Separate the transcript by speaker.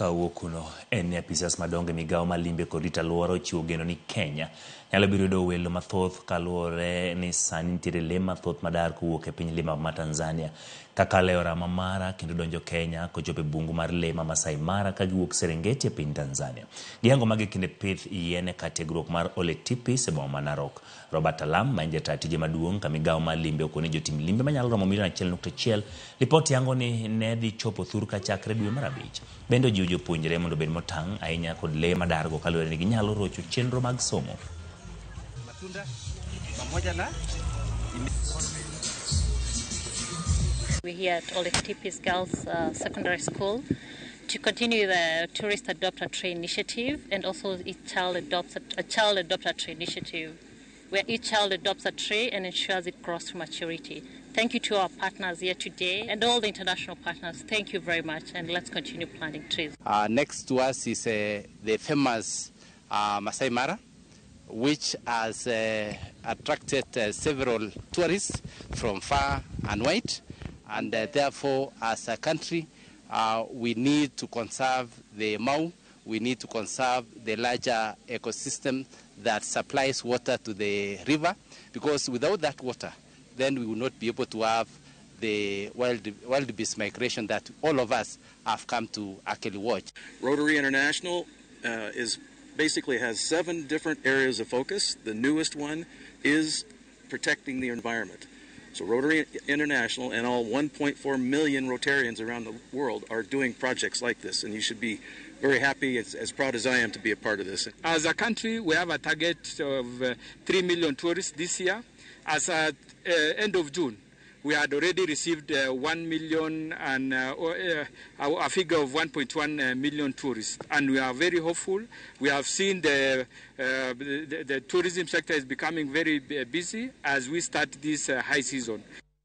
Speaker 1: kawuok kuno en apisas madongo migao ma limbe kod rito aluora ochiwo geno ni Kenya nyalo biro yudo welo mathoth kaluwore ni sani nitiere lee mathoth madar kowuok e piny lima ma Tanzania kaka aluora ma Mara kendo donjo Kenya kochopo e bungu mar lee ma Masai Mara ka giwuok Serengeti e piny Tanzania. Gihango magi kinde pith yien e kar tiegruok mar Ole Tipis e boma ma Narok. Robert Alam ma en jataa tije maduong' ka migao mar limbe okone jotim limbe manyalo romo milion 1.1. Ripoti yango ni ne dhi chopo thurka chakre dwe mar abich. Bende ojiwo jopuonjre mondo obed motang' ahinya kod lee madargo kaluwore ni ginyalo rocho chenro mag somo.
Speaker 2: We're here at Ole Tipis Girls Secondary School to continue the Tourist Adopt a Tree initiative and also a child adopts a tree initiative, where each child adopts a tree and ensures it grows to maturity. Thank you to our partners here today and all the international partners. Thank you very much, and let's continue planting trees.
Speaker 3: Next to us is the famous Masai Mara, which has attracted several tourists from far and wide, and therefore as a country we need to conserve the Mau, we need to conserve the larger ecosystem that supplies water to the river, because without that water then we will not be able to have the wildebeest migration that all of us have come to actually watch.
Speaker 4: Rotary International basically has 7 different areas of focus. The newest one is protecting the environment. So Rotary International and all 1.4 million Rotarians around the world are doing projects like this, and you should be very happy, as proud as I am to be a part of this.
Speaker 5: As a country, we have a target of 3 million tourists this year. As at end of June, we had already received 1 million and a figure of 1.1 million tourists, and we are very hopeful. We have seen the tourism sector is becoming very busy as we start this high season.